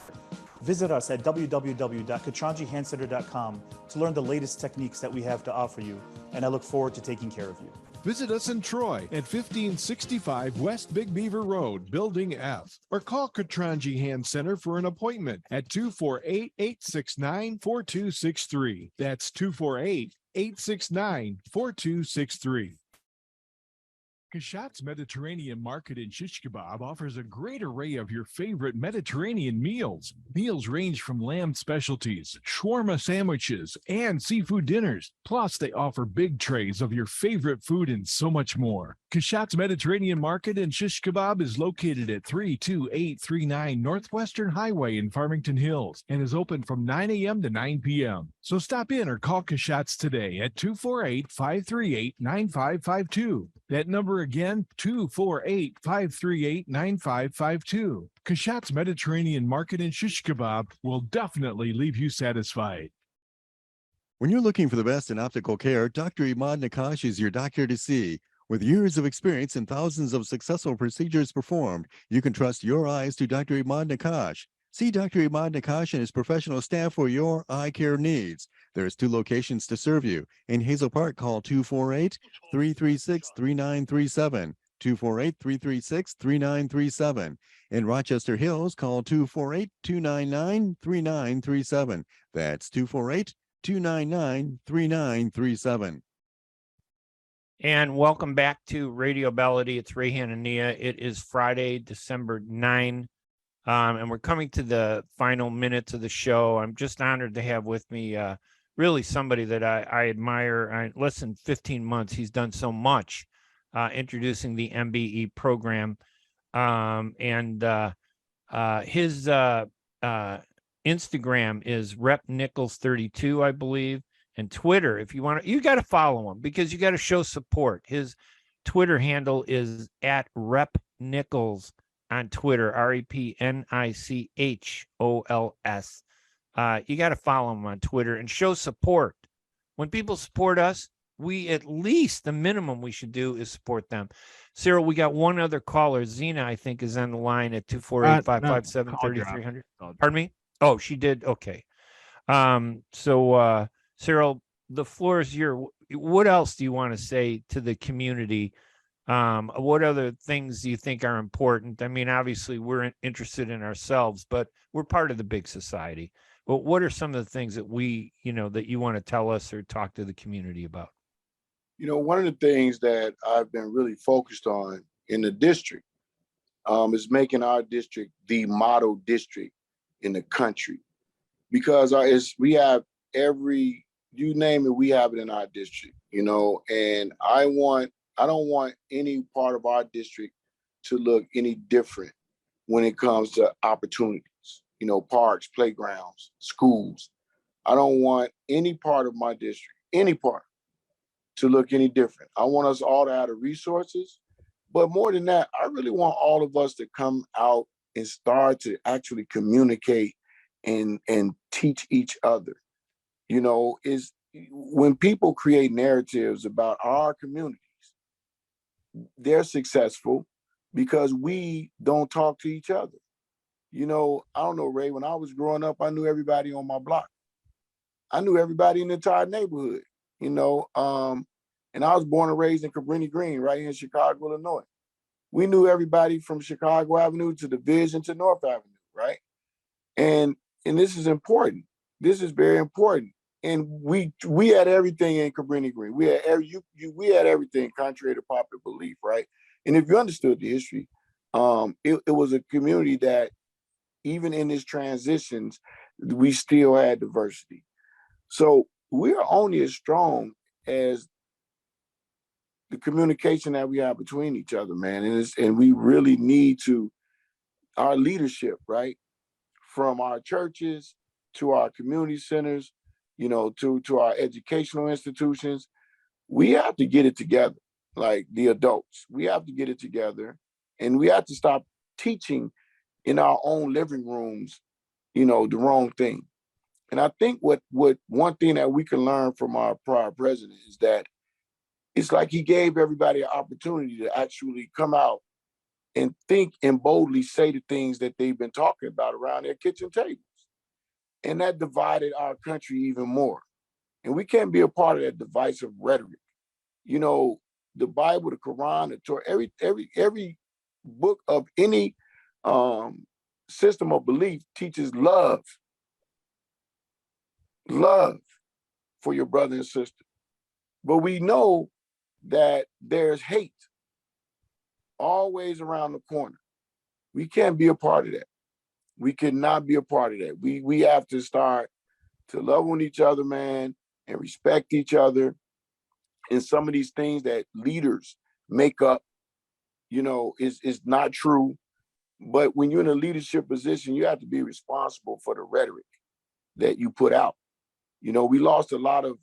Visit us at www.katranjihandcenter.com to learn the latest techniques that we have to offer you, and I look forward to taking care of you. Visit us in Troy at 1565 West Big Beaver Road, Building F, or call Katranji Hand Center for an appointment at 248-869-4263. That's 248-869-4263. Kashat's Mediterranean Market in Shish Kebab offers a great array of your favorite Mediterranean meals. Meals range from lamb specialties, shawarma sandwiches, and seafood dinners. Plus, they offer big trays of your favorite food and so much more. Kashat's Mediterranean Market in Shish Kebab is located at 32839 Northwestern Highway in Farmington Hills and is open from 9 a.m. to 9 p.m. So stop in or call Kashat's today at 248-538-9552. That number again, 248-538-9552. Kashat's Mediterranean Market in Shish Kebab will definitely leave you satisfied. When you're looking for the best in optical care, Dr. Imad Nakash is your doctor to see. With years of experience and thousands of successful procedures performed, you can trust your eyes to Dr. Imad Nakash. See Dr. Imad Nakash and his professional staff for your eye care needs. There's 2 locations to serve you. In Hazel Park, call 248-336-3937. 248-336-3937. In Rochester Hills, call 248-299-3937. That's 248-299-3937. And welcome back to Radio Baladi. It's Ray Hanania. It is Friday, December 9. And we're coming to the final minutes of the show. I'm just honored to have with me really somebody that I admire. Less than 15 months, he's done so much introducing the MBE program. His Instagram is Rep Nichols 32, I believe. And Twitter, if you want to, you got to follow him because you got to show support. His Twitter handle is at Rep Nichols on Twitter, REPNICHOLS. You got to follow him on Twitter and show support. When people support us, we at least the minimum we should do is support them. Cyril, we got one other caller. Zena, I think, is on the line at 248-557-3300. Pardon me? Oh, she did. Okay. Cyril, the floor is yours. What else do you want to say to the community? What other things do you think are important? I mean, obviously, we're interested in ourselves, but we're part of the big society. But what are some of the things that that you want to tell us or talk to the community about? One of the things that I've been really focused on in the district is making our district the model district in the country. Because we have you name it, we have it in our district, and I don't want any part of our district to look any different when it comes to opportunities, parks, playgrounds, schools. I don't want any part of my district, any part, to look any different. I want us all to have the resources, but more than that, I really want all of us to come out and start to actually communicate and teach each other. Is when people create narratives about our communities, they're successful because we don't talk to each other. I don't know, Ray, when I was growing up, I knew everybody on my block. I knew everybody in the entire neighborhood, and I was born and raised in Cabrini Green, right here in Chicago, Illinois. We knew everybody from Chicago Avenue to Division to North Avenue, right? And this is important. This is very important. And we had everything in Cabrini Green. We had everything contrary to popular belief, right? And if you understood the history, it was a community that even in its transitions, we still had diversity. So we are only as strong as the communication that we have between each other, man. And we really need to, our leadership, right? From our churches to our community centers, to our educational institutions, we have to get it together. Like the adults, we have to get it together, and we have to stop teaching in our own living rooms, the wrong thing. And I think what one thing that we can learn from our prior president is that it's like he gave everybody an opportunity to actually come out and think and boldly say the things that they've been talking about around their kitchen tables. And that divided our country even more. And we can't be a part of that divisive rhetoric. The Bible, the Quran, the Torah, every book of any system of belief teaches love for your brother and sister. But we know that there's hate always around the corner. We can't be a part of that. We cannot be a part of that. We have to start to love on each other, man, and respect each other. And some of these things that leaders make up, is not true. But when you're in a leadership position, you have to be responsible for the rhetoric that you put out. We lost a lot of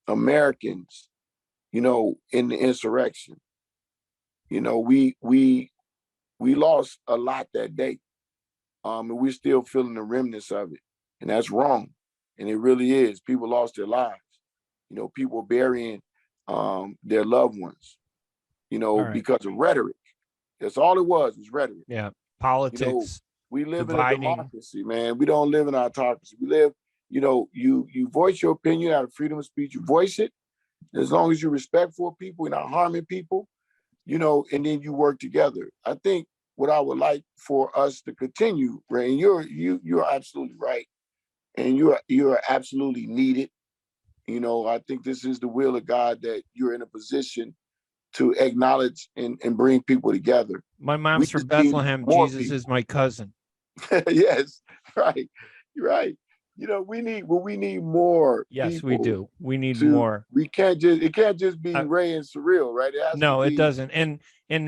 Americans, in the insurrection. We lost a lot that day. And we're still feeling the remnants of it. And that's wrong. And it really is. People lost their lives. People burying their loved ones, because of rhetoric. That's all it was rhetoric. Yeah. Politics. We live dividing. in a democracy, man. We don't live in autocracy. We live, you voice your opinion out of freedom of speech. You voice it. As long as you're respectful of people, you're not harming people, and then you work together. I think what I would like for us to continue, Ray, and you're absolutely right. And you're absolutely needed. I think this is the will of God that you're in a position to acknowledge and bring people together. My mom's from Bethlehem. Jesus is my cousin. Yes, right. You're right. We need more. Yes, we do. We need more. It can't just be Ray and Cyril, right? It doesn't. And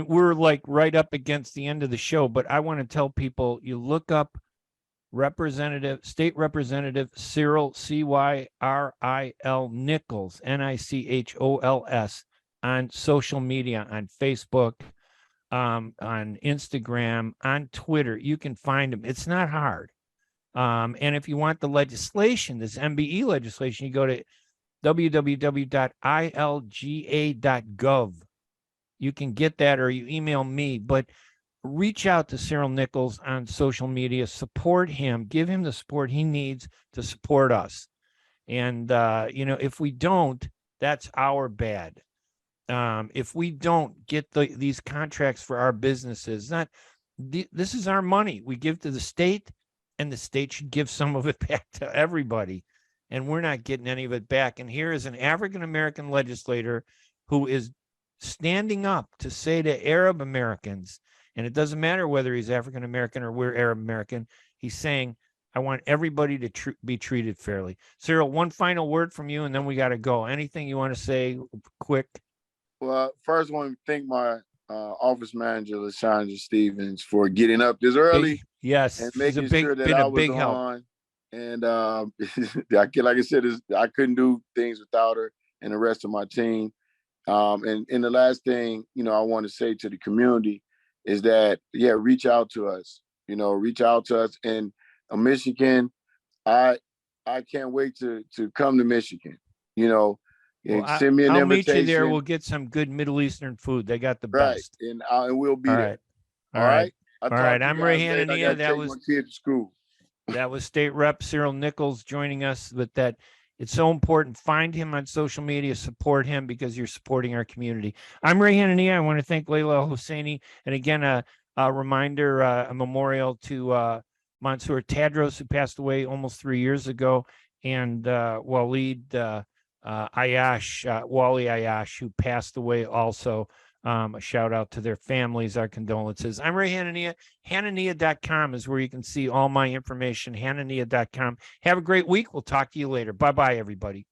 we're like right up against the end of the show, but I want to tell people, you look up State Representative Cyril, Cyril Nichols, Nichols, on social media, on Facebook, on Instagram, on Twitter. You can find him. It's not hard. And if you want the legislation, this MBE legislation, you go to www.ilga.gov. You can get that, or you email me, but reach out to Cyril Nichols on social media, support him, give him the support he needs to support us. And, if we don't, that's our bad. If we don't get these contracts for our businesses, this is our money we give to the state, and the state should give some of it back to everybody. And we're not getting any of it back. And here is an African-American legislator who is standing up to say to Arab Americans, and it doesn't matter whether he's African-American or we're Arab American, he's saying, I want everybody to be treated fairly. Cyril, one final word from you, and then we got to go. Anything you want to say quick? Well, first I want to thank my office manager, LaShondra Stevens, for getting up this early. Yes, and making sure that I was on. And like I said, I couldn't do things without her and the rest of my team. And the last thing, I want to say to the community is that, reach out to us. Reach out to us. And Michigan, I can't wait to come to Michigan. Send me an I'll invitation. meet you there. We'll get some good Middle Eastern food. They got the best. And we'll be there. All right. All right. I'm Ray Hanania. That was my kid to school. That was State Rep Cyril Nichols joining us with that. It's so important. Find him on social media, support him, because you're supporting our community. I'm Ray Hanania. I want to thank Layla Hosseini. And again, a reminder, a memorial to Mansour Tadros, who passed away almost 3 years ago, and Waleed Wally Ayash, who passed away also. A shout out to their families, our condolences. I'm Ray Hanania. Hanania.com is where you can see all my information. Hanania.com. Have a great week. We'll talk to you later. Bye-bye, everybody.